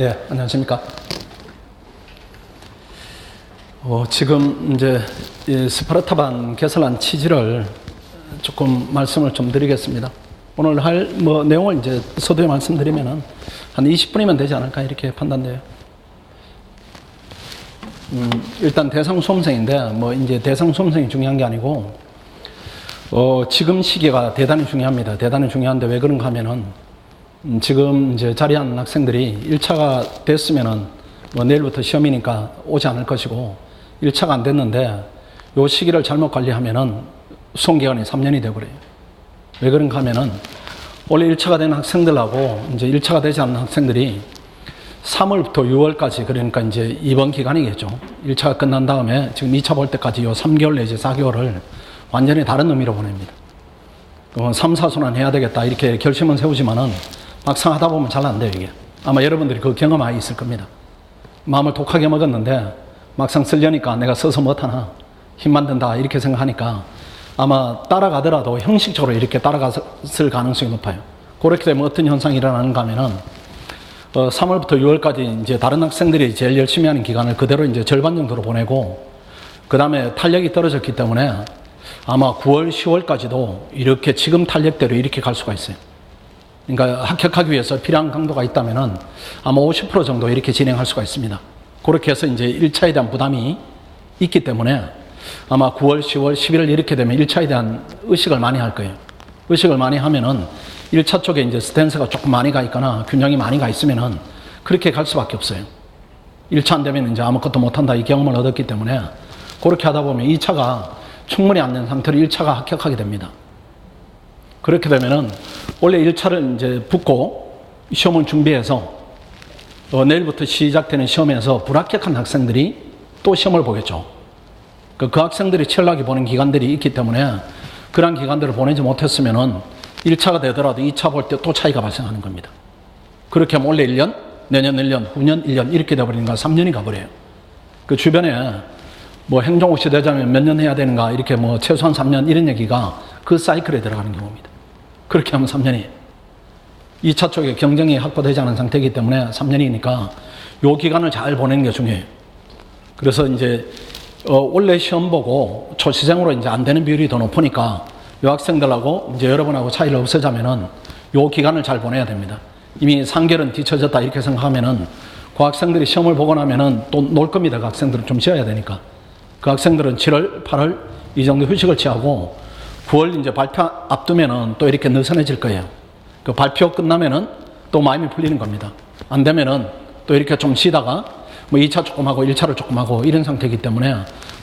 네, 안녕하십니까. 지금 이제 스파르타반 개설한 취지를 조금 말씀을 좀 드리겠습니다. 오늘 할 내용을 이제 서두에 말씀드리면은 한 20분이면 되지 않을까 이렇게 판단돼요. 일단 대상 수험생인데 이제 대상 수험생이 중요한 게 아니고 지금 시기가 대단히 중요합니다. 대단히 중요한데 왜 그런가 하면은 지금 이제 자리한 학생들이 1차가 됐으면은 내일부터 시험이니까 오지 않을 것이고 1차가 안 됐는데 요 시기를 잘못 관리하면은 수험 기간이 3년이 되어버려요. 왜 그런가 하면은 원래 1차가 된 학생들하고 이제 1차가 되지 않는 학생들이 3월부터 6월까지 그러니까 이제 이번 기간이겠죠. 1차가 끝난 다음에 지금 2차 볼 때까지 요 3개월 내지 4개월을 완전히 다른 의미로 보냅니다. 3, 4순환 해야 되겠다 이렇게 결심은 세우지만은 막상 하다 보면 잘 안 돼요, 이게. 아마 여러분들이 그 경험 많이 있을 겁니다. 마음을 독하게 먹었는데 막상 쓰려니까 내가 써서 못하나 힘만 든다 이렇게 생각하니까 아마 따라가더라도 형식적으로 이렇게 따라갔을 가능성이 높아요. 그렇게 되면 어떤 현상이 일어나는가 하면은 3월부터 6월까지 이제 다른 학생들이 제일 열심히 하는 기간을 그대로 이제 절반 정도로 보내고 그 다음에 탄력이 떨어졌기 때문에 아마 9월, 10월까지도 이렇게 지금 탄력대로 이렇게 갈 수가 있어요. 그러니까 합격하기 위해서 필요한 강도가 있다면은 아마 50% 정도 이렇게 진행할 수가 있습니다. 그렇게 해서 이제 1차에 대한 부담이 있기 때문에 아마 9월, 10월, 11월 이렇게 되면 1차에 대한 의식을 많이 할 거예요. 의식을 많이 하면은 1차 쪽에 이제 스탠스가 조금 많이 가 있거나 균형이 많이 가 있으면은 그렇게 갈 수밖에 없어요. 1차 안 되면 이제 아무것도 못한다 이 경험을 얻었기 때문에 그렇게 하다 보면 2차가 충분히 안 된 상태로 1차가 합격하게 됩니다. 그렇게 되면은 원래 1차를 이제 붙고 시험을 준비해서 내일부터 시작되는 시험에서 불합격한 학생들이 또 시험을 보겠죠. 그 학생들이 치열하게 보는 기간들이 있기 때문에 그런 기간들을 보내지 못했으면은 1차가 되더라도 2차 볼 때 또 차이가 발생하는 겁니다. 그렇게 하면 올해 1년, 내년 1년, 후년 1년 이렇게 돼버리니까 3년이 가버려요. 그 주변에 행정고시 되자면 몇 년 해야 되는가 이렇게 최소한 3년 이런 얘기가 그 사이클에 들어가는 경우입니다. 그렇게 하면 3년이에요. 2차 쪽에 경쟁이 확보되지 않은 상태이기 때문에 3년이니까 요 기간을 잘 보내는 게 중요해요. 그래서 이제 원래 시험 보고 초시생으로 이제 안 되는 비율이 더 높으니까 요 학생들하고 이제 여러분하고 차이를 없애자면은 요 기간을 잘 보내야 됩니다. 이미 3개월은 뒤쳐졌다 이렇게 생각하면은 그 학생들이 시험을 보고 나면은 또 놀 겁니다. 그 학생들은 좀 쉬어야 되니까. 그 학생들은 7월, 8월 이 정도 휴식을 취하고 9월 이제 발표 앞두면은 또 이렇게 느슨해질 거예요. 그 발표 끝나면은 또 마음이 풀리는 겁니다. 안 되면은 또 이렇게 좀 쉬다가 2차 조금 하고 1차를 조금 하고 이런 상태이기 때문에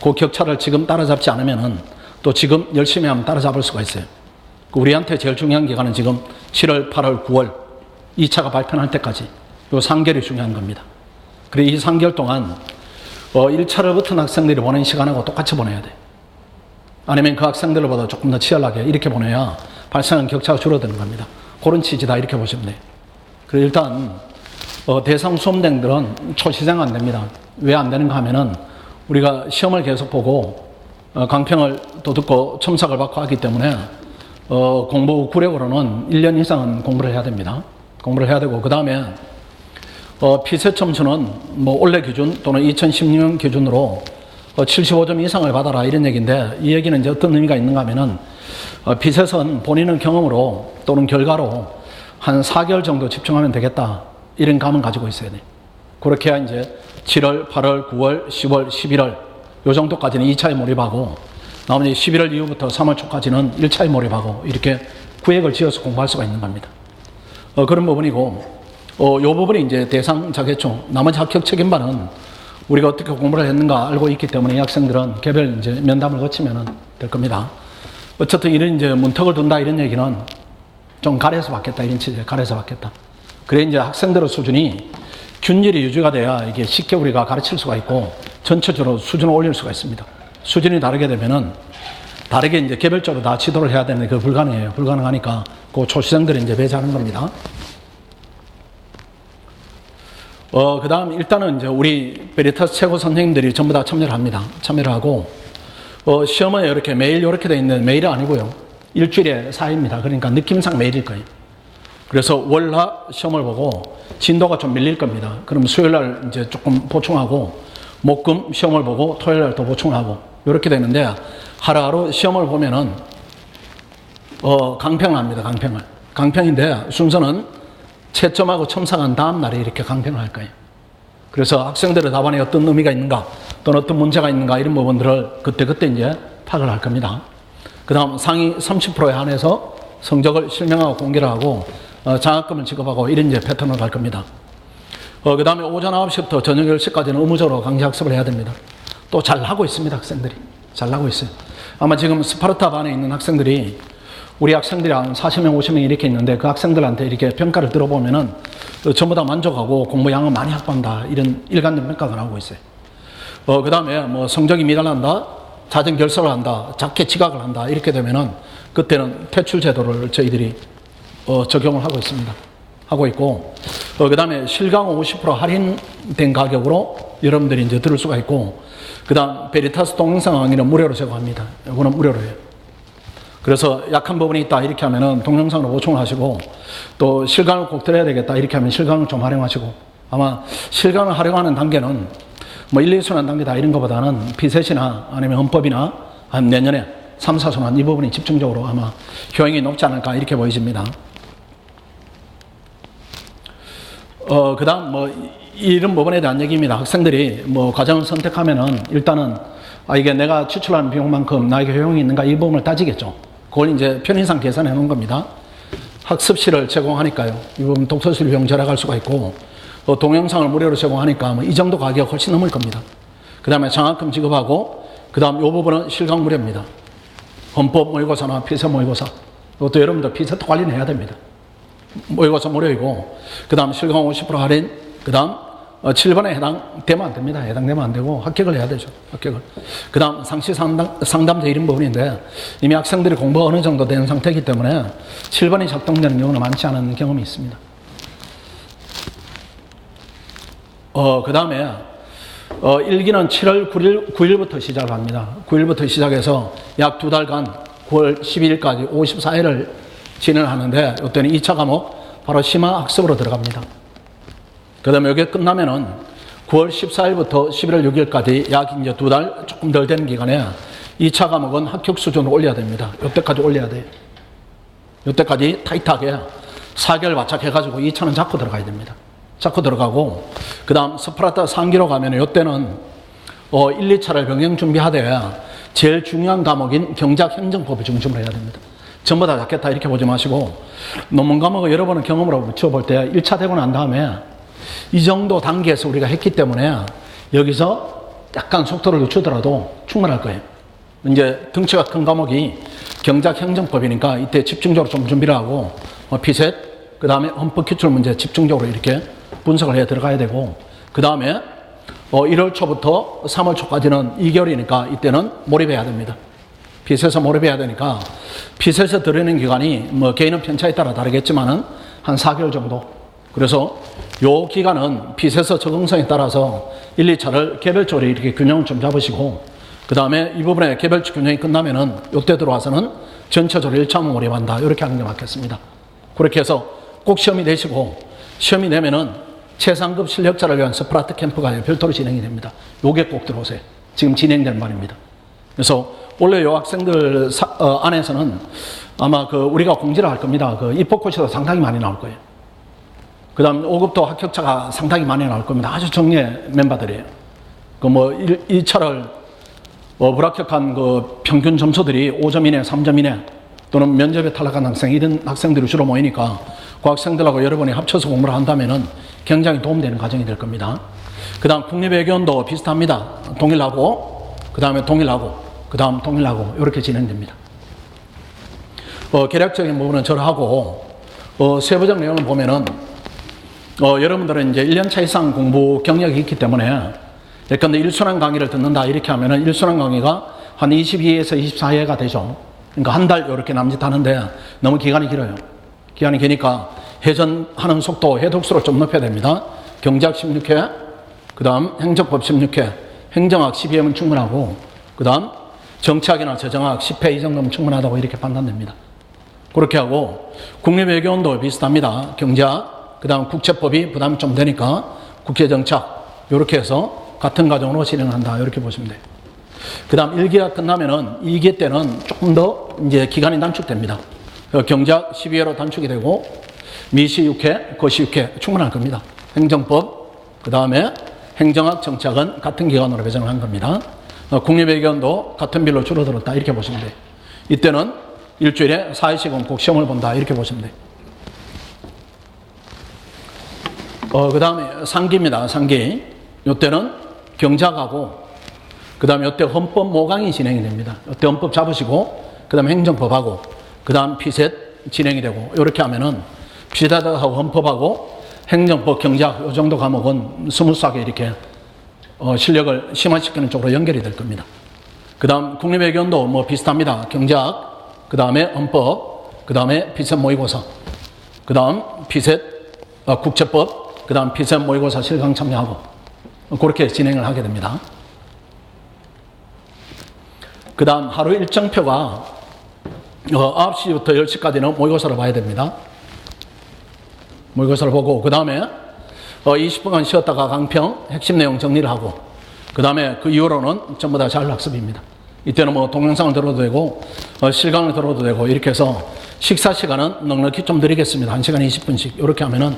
그 격차를 지금 따라잡지 않으면은 또 지금 열심히 하면 따라잡을 수가 있어요. 우리한테 제일 중요한 기간은 지금 7월, 8월, 9월 2차가 발표할 때까지 요 3개월이 중요한 겁니다. 그리고 이 3개월 동안 1차를 붙은 학생들이 보낸 시간하고 똑같이 보내야 돼. 아니면 그 학생들보다 조금 더 치열하게 이렇게 보내야 발생한 격차가 줄어드는 겁니다. 그런 취지다 이렇게 보시면 돼요. 그리고 일단 대상 수험생들은 초시생 안 됩니다. 왜 안 되는가 하면은 우리가 시험을 계속 보고 강평을 또 듣고 첨삭을 받고 하기 때문에 공부 구력으로는 1년 이상은 공부를 해야 됩니다. 공부를 해야 되고 그 다음에 피세 점수는 올해 기준 또는 2016년 기준으로 75점 이상을 받아라 이런 얘기인데 이 얘기는 이제 어떤 의미가 있는가 하면은 피셋은 본인의 경험으로 또는 결과로 한 4개월 정도 집중하면 되겠다 이런 감은 가지고 있어야 돼. 그렇게 해야 이제 7월, 8월, 9월, 10월, 11월 요 정도까지는 2차에 몰입하고 나머지 11월 이후부터 3월 초까지는 1차에 몰입하고 이렇게 구획을 지어서 공부할 수가 있는 겁니다. 그런 부분이고 요 부분이 이제 대상 자격증 나머지 합격 책임반은 우리가 어떻게 공부를 했는가 알고 있기 때문에 이 학생들은 개별 이제 면담을 거치면 될 겁니다. 어쨌든 이런 이제 문턱을 둔다 이런 얘기는 좀 가려서 받겠다 이런 취지에 가려서 받겠다. 그래 이제 학생들의 수준이 균일이 유지가 돼야 이게 쉽게 우리가 가르칠 수가 있고 전체적으로 수준을 올릴 수가 있습니다. 수준이 다르게 되면은 다르게 이제 개별적으로 다 지도를 해야 되는데 그거 불가능해요. 불가능하니까 그 초시생들이 이제 배제하는 겁니다. 그 다음 일단은 이제 우리 베리타스 최고 선생님들이 전부 다 참여를 합니다. 참여를 하고, 시험은 이렇게 매일 이렇게 돼 있는 매일은 아니고요. 일주일에 4일입니다. 그러니까 느낌상 매일일 거예요. 그래서 월화 시험을 보고 진도가 좀 밀릴 겁니다. 그럼 수요일 날 이제 조금 보충하고 목금 시험을 보고 토요일 날 또 보충하고 이렇게 되는데 하루하루 시험을 보면은 강평을 합니다. 강평인데 순서는 채점하고 첨삭한 다음 날에 이렇게 강평을 할 거예요. 그래서 학생들의 답안에 어떤 의미가 있는가 또는 어떤 문제가 있는가 이런 부분들을 그때 이제 파악을 할 겁니다. 그 다음 상위 30%에 한해서 성적을 실명하고 공개를 하고 장학금을 지급하고 이런 이제 패턴으로 갈 겁니다. 그 다음에 오전 9시부터 저녁 10시까지는 의무적으로 강제학습을 해야 됩니다. 또 잘하고 있습니다. 학생들이. 잘하고 있어요. 아마 지금 스파르타 반에 있는 학생들이 우리 학생들이 한 40명, 50명 이렇게 있는데 그 학생들한테 이렇게 평가를 들어보면은 전부 다 만족하고 공부 양은 많이 확보한다. 이런 일관된 평가가 나오고 있어요. 그 다음에 뭐 성적이 미달난다, 자정 결석을 한다, 작게 지각을 한다. 이렇게 되면은 그때는 퇴출 제도를 저희들이 적용을 하고 있습니다. 하고 있고, 그 다음에 실강 50% 할인된 가격으로 여러분들이 이제 들을 수가 있고, 그 다음 베리타스 동영상 강의는 무료로 제공합니다. 이거는 무료로 해요. 그래서 약한 부분이 있다 이렇게 하면은 동영상으로 보충을 하시고 또 실강을 꼭 들어야 되겠다 이렇게 하면 실강을 좀 활용하시고 아마 실강을 활용하는 단계는 뭐 1, 2순환 단계다 이런 것보다는 피셋이나 아니면 헌법이나 한 내년에 3, 4순환 이 부분이 집중적으로 아마 효용이 높지 않을까 이렇게 보여집니다. 그 다음 뭐 이런 부분에 대한 얘기입니다. 학생들이 뭐 과정을 선택하면은 일단은 이게 내가 지출하는 비용만큼 나에게 효용이 있는가 이 부분을 따지겠죠. 그걸 이제 편의상 계산해 놓은 겁니다. 학습실을 제공하니까요. 이 부분 독서실 비용 절약할 수가 있고 또 동영상을 무료로 제공하니까 뭐 이 정도 가격 훨씬 넘을 겁니다. 그 다음에 장학금 지급하고 그 다음 이 부분은 실강 무료입니다. 헌법 모의고사나 피서 모의고사 이것도 여러분들 피서도 관리는 해야 됩니다. 모의고사 무료이고 그 다음 실강 50% 할인 그 다음 7번에 해당되면 안 됩니다. 해당되면 안 되고 합격을 해야 되죠. 합격을. 그 다음 상시 상담제 이런 부분인데 이미 학생들이 공부가 어느 정도 된 상태이기 때문에 7번이 작동되는 경우는 많지 않은 경험이 있습니다. 그 다음에 1기는 7월 9일부터 시작을 합니다. 9일부터 시작해서 약 2달간 9월 12일까지 54일을 진행을 하는데 이때는 2차 과목 바로 심화 학습으로 들어갑니다. 그 다음에 이게 끝나면은 9월 14일부터 11월 6일까지 약 이제 2달 조금 덜 되는 기간에 2차 과목은 합격 수준을 올려야 됩니다. 이때까지 올려야 돼요. 이때까지 타이트하게 4개월 바짝해가지고 2차는 잡고 들어가야 됩니다. 잡고 들어가고, 그 다음 스파르타 3기로 가면 이때는 1, 2차를 병행 준비하되 제일 중요한 과목인 경작 행정법을 중심으로 해야 됩니다. 전부 다 잡겠다 이렇게 보지 마시고 논문 과목을 여러 번의 경험으로 붙여볼 때 1차 되고 난 다음에 이 정도 단계에서 우리가 했기 때문에 여기서 약간 속도를 늦추더라도 충분할 거예요. 이제 덩치가 큰 과목이 경작 행정법이니까 이때 집중적으로 좀 준비를 하고 피셋, 그 다음에 헌법 기출 문제 집중적으로 이렇게 분석을 해 들어가야 되고, 그 다음에 1월 초부터 3월 초까지는 2개월이니까 이때는 몰입해야 됩니다. 피셋에 몰입해야 되니까 피셋에 들어있는 기간이 뭐 개인은 편차에 따라 다르겠지만은 한 4개월 정도. 그래서 요 기간은 피셋의 적응성에 따라서 1, 2차를 개별적으로 이렇게 균형을 좀 잡으시고, 그 다음에 이 부분에 개별적 균형이 끝나면은 요때 들어와서는 전체적으로 1차만 몰입한다. 이렇게 하는 게 맞겠습니다. 그렇게 해서 꼭 시험이 되시고, 시험이 되면은 최상급 실력자를 위한 스파르타 캠프가 별도로 진행이 됩니다. 요게 꼭 들어오세요. 지금 진행되는 말입니다. 그래서 원래 요 학생들 안에서는 아마 우리가 공지를 할 겁니다. 입법 코스도 상당히 많이 나올 거예요. 그 다음 5급도 합격자가 상당히 많이 나올 겁니다. 아주 정예 멤버들이에요. 1차를 불합격한 평균 점수들이 5점 이내, 3점 이내 또는 면접에 탈락한 학생, 이런 학생들이 주로 모이니까 그 학생들하고 여러분이 합쳐서 공부를 한다면은 굉장히 도움되는 과정이 될 겁니다. 그 다음 국립외교원도 비슷합니다. 동일하고, 그 다음에 동일하고, 그 다음 동일하고, 이렇게 진행됩니다. 계략적인 부분은 저하고, 세부적 내용을 보면은, 여러분들은 이제 1년차 이상 공부 경력이 있기 때문에, 예컨대 1순환 강의를 듣는다, 이렇게 하면은 1순환 강의가 한 22회에서 24회가 되죠. 그러니까 한 달 이렇게 남짓하는데 너무 기간이 길어요. 기간이 기니까 회전하는 속도, 해독수를 좀 높여야 됩니다. 경제학 16회, 그 다음 행정법 16회, 행정학 12회면 충분하고, 그 다음 정치학이나 재정학 10회 이 정도면 충분하다고 이렇게 판단됩니다. 그렇게 하고 국립외교원도 비슷합니다. 경제학, 그 다음 국제법이 부담이 좀 되니까 국제정착 이렇게 해서 같은 과정으로 진행한다 이렇게 보시면 돼요. 그 다음 1기가 끝나면은 2기 때는 조금 더 이제 기간이 단축됩니다. 경제학 12회로 단축이 되고 미시 6회, 거시 6회 충분할 겁니다. 행정법, 그 다음에 행정학, 정착은 같은 기간으로 배정을 한 겁니다. 국립외교원도 같은 빌로 줄어들었다 이렇게 보시면 돼요. 이때는 일주일에 4회씩은 꼭 시험을 본다 이렇게 보시면 돼요. 그 다음에 상기입니다. 상기. 이때는 경작하고 그 다음에 이때 헌법 모강이 진행이 됩니다. 이때 헌법 잡으시고 그 다음에 행정법하고 그 다음 피셋 진행이 되고 이렇게 하면은 피셋하고 헌법하고 행정법, 경작 이 정도 과목은 스무스하게 이렇게 실력을 심화시키는 쪽으로 연결이 될 겁니다. 그 다음 국립외교원도 뭐 비슷합니다. 경작, 그 다음에 헌법, 그 다음에 피셋 모의고사, 그 다음 피셋 국제법, 그 다음 피셋 모의고사 실강 참여하고 그렇게 진행을 하게 됩니다. 그 다음 하루 일정표가 9시부터 10시까지는 모의고사를 봐야 됩니다. 모의고사를 보고 그 다음에 20분간 쉬었다가 강평 핵심 내용 정리를 하고 그 다음에 그 이후로는 전부 다 자율학습입니다. 이때는 뭐 동영상을 들어도 되고 실강을 들어도 되고 이렇게 해서 식사 시간은 넉넉히 좀 드리겠습니다. 1시간 20분씩 이렇게 하면은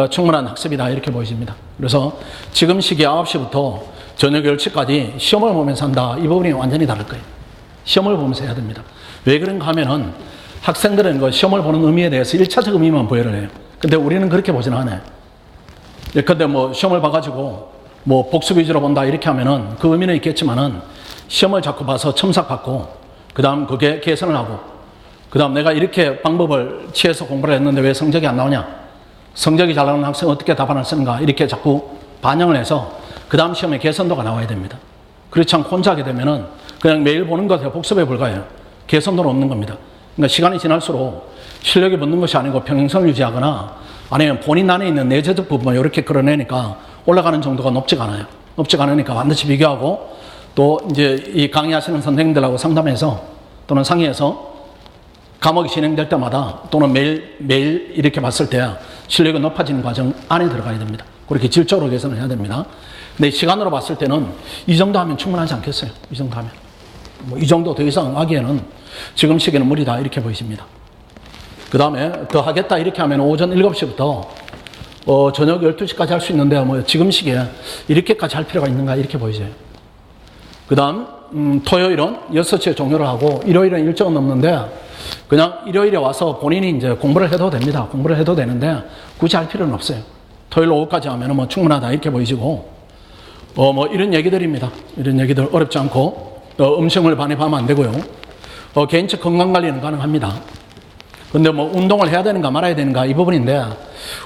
충분한 학습이다 이렇게 보여집니다. 그래서 지금 시기 9시부터 저녁 10시까지 시험을 보면서 한다. 이 부분이 완전히 다를 거예요. 시험을 보면서 해야 됩니다. 왜 그런가 하면은 학생들은 그 시험을 보는 의미에 대해서 1차적 의미만 부여를 해요. 근데 우리는 그렇게 보지는 않아요. 예컨대 뭐 시험을 봐가지고 뭐 복습 위주로 본다 이렇게 하면은 그 의미는 있겠지만은 시험을 자꾸 봐서 첨삭받고 그 다음 그게 개선을 하고 그 다음 내가 이렇게 방법을 취해서 공부를 했는데 왜 성적이 안 나오냐, 성적이 잘 나오는 학생은 어떻게 답안을 쓰는가 이렇게 자꾸 반영을 해서 그 다음 시험에 개선도가 나와야 됩니다. 그렇지 않고 혼자 하게 되면은 그냥 매일 보는 것에 복습에 불과해요. 개선도는 없는 겁니다. 그러니까 시간이 지날수록 실력이 붙는 것이 아니고 평행선을 유지하거나 아니면 본인 안에 있는 내재적 부분을 이렇게 끌어내니까 올라가는 정도가 높지가 않아요. 높지가 않으니까 반드시 비교하고 또 이제 이 강의하시는 선생님들하고 상담해서 또는 상의해서 과목이 진행될 때마다 또는 매일 이렇게 봤을 때 실력이 높아지는 과정 안에 들어가야 됩니다. 그렇게 질적으로 개선을 해야 됩니다. 근데 시간으로 봤을 때는 이 정도 하면 충분하지 않겠어요? 이 정도 하면. 뭐 이 정도 더 이상 하기에는 지금 시기는 무리다 이렇게 보이십니다. 그 다음에 더 하겠다 이렇게 하면 오전 7시부터 저녁 12시까지 할 수 있는데 뭐 지금 시기에 이렇게까지 할 필요가 있는가 이렇게 보이세요. 그 다음 토요일은 6시에 종료를 하고 일요일은 일정은 없는데 그냥 일요일에 와서 본인이 이제 공부를 해도 됩니다. 공부를 해도 되는데 굳이 할 필요는 없어요. 토요일 오후까지 하면 뭐 충분하다 이렇게 보이시고 뭐 이런 얘기들입니다. 이런 얘기들 어렵지 않고 음식물 반입하면 안 되고요. 개인적 건강관리는 가능합니다. 근데 뭐 운동을 해야 되는가 말아야 되는가 이 부분인데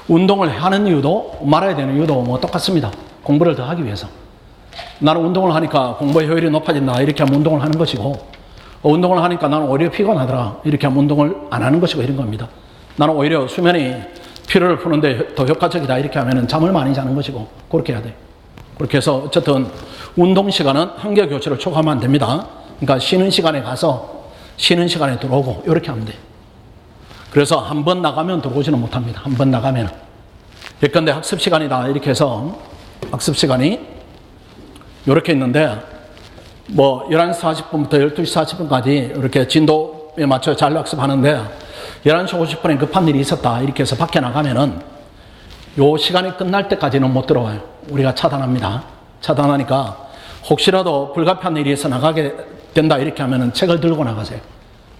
운동을 하는 이유도 말아야 되는 이유도 뭐 똑같습니다. 공부를 더 하기 위해서. 나는 운동을 하니까 공부의 효율이 높아진다 이렇게 하면 운동을 하는 것이고 운동을 하니까 나는 오히려 피곤하더라 이렇게 하면 운동을 안 하는 것이고 이런 겁니다. 나는 오히려 수면이 피로를 푸는데 더 효과적이다 이렇게 하면 잠을 많이 자는 것이고 그렇게 해야 돼요. 그렇게 해서 어쨌든 운동 시간은 한개 교체를 초과하면 안 됩니다. 그러니까 쉬는 시간에 가서 쉬는 시간에 들어오고 이렇게 하면 돼요. 그래서 한 번 나가면 들어오지는 못합니다. 한 번 나가면. 예컨대 학습 시간이다 이렇게 해서 학습 시간이 이렇게 있는데 뭐 11시 40분부터 12시 40분까지 이렇게 진도에 맞춰 자율학습하는데 11시 50분에 급한 일이 있었다 이렇게 해서 밖에 나가면은 요 시간이 끝날 때까지는 못 들어와요. 우리가 차단합니다. 차단하니까 혹시라도 불가피한 일이 있어 나가게 된다 이렇게 하면은 책을 들고 나가세요.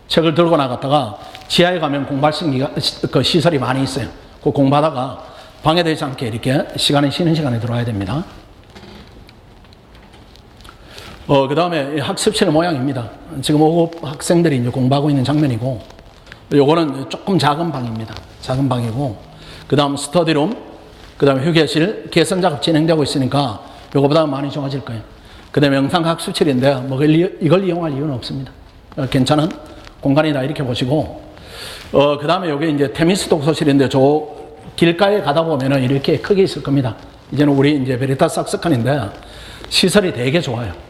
책을 들고 나갔다가 지하에 가면 공부할 수 있는 그 시설이 많이 있어요. 그 공부하다가 방해되지 않게 이렇게 시간에 쉬는 시간에 들어와야 됩니다. 그 다음에 학습실 모양입니다. 지금 5급 학생들이 이제 공부하고 있는 장면이고, 요거는 조금 작은 방입니다. 작은 방이고, 그 다음 스터디룸, 그 다음에 휴게실, 개선 작업 진행되고 있으니까 요거보다 많이 좋아질 거예요. 그 다음에 영상 학습실인데, 뭐 이걸 이용할 이유는 없습니다. 괜찮은 공간이다 이렇게 보시고, 그 다음에 요게 이제 테미스 독서실인데, 저 길가에 가다 보면은 이렇게 크게 있을 겁니다. 이제는 우리 이제 베리타스 학습관인데, 시설이 되게 좋아요.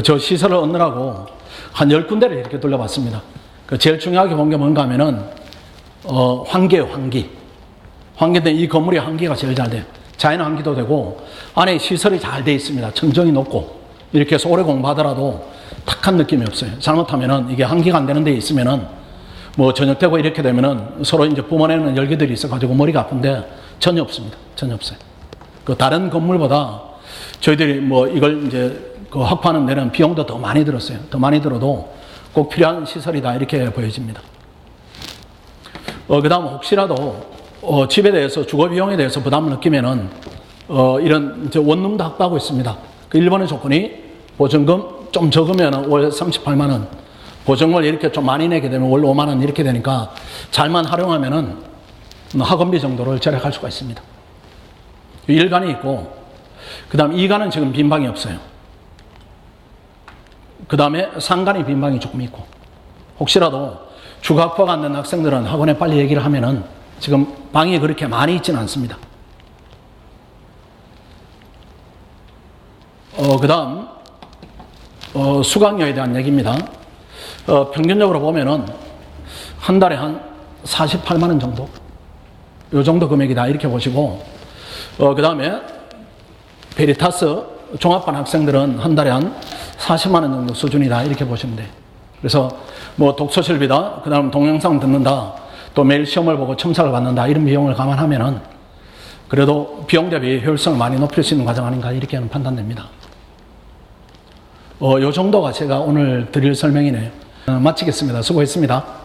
저 시설을 얻느라고 한 10군데를 이렇게 돌려봤습니다. 그 제일 중요하게 본 게 뭔가 하면은, 환기예요, 환기. 환기인데 이 건물의 환기가 제일 잘 돼요. 자연 환기도 되고, 안에 시설이 잘 돼 있습니다. 천정이 높고, 이렇게 해서 오래 공부하더라도 탁한 느낌이 없어요. 잘못하면은 이게 환기가 안 되는 데 있으면은, 뭐 저녁 되고 이렇게 되면은 서로 이제 뿜어내는 열기들이 있어가지고 머리가 아픈데 전혀 없습니다. 전혀 없어요. 그 다른 건물보다 저희들이 뭐 이걸 이제 그 확보하는 데는 비용도 더 많이 들었어요. 더 많이 들어도 꼭 필요한 시설이다 이렇게 보여집니다. 그 다음 혹시라도 집에 대해서 주거 비용에 대해서 부담을 느끼면은 이런 이제 원룸도 확보하고 있습니다. 그 1번의 조건이 보증금 좀 적으면 월 38만 원, 보증을 이렇게 좀 많이 내게 되면 월 5만 원 이렇게 되니까 잘만 활용하면은 학원비 정도를 절약할 수가 있습니다. 1간이 있고, 그 다음 2간은 지금 빈방이 없어요. 그 다음에 3간이 빈방이 조금 있고, 혹시라도 주거 확보가 안 된 학생들은 학원에 빨리 얘기를 하면은 지금 방이 그렇게 많이 있지는 않습니다. 그 다음, 수강료에 대한 얘기입니다. 평균적으로 보면은 한 달에 한 48만 원 정도, 요 정도 금액이다 이렇게 보시고, 그 다음에 베리타스 종합반 학생들은 한 달에 한 40만 원 정도 수준이다 이렇게 보시면 돼요. 그래서 뭐 독서실비다, 그 다음 동영상 듣는다, 또 매일 시험을 보고 첨삭을 받는다 이런 비용을 감안하면은 그래도 비용 대비 효율성을 많이 높일 수 있는 과정 아닌가 이렇게 판단됩니다. 요 정도가 제가 오늘 드릴 설명이네요. 마치겠습니다. 수고했습니다.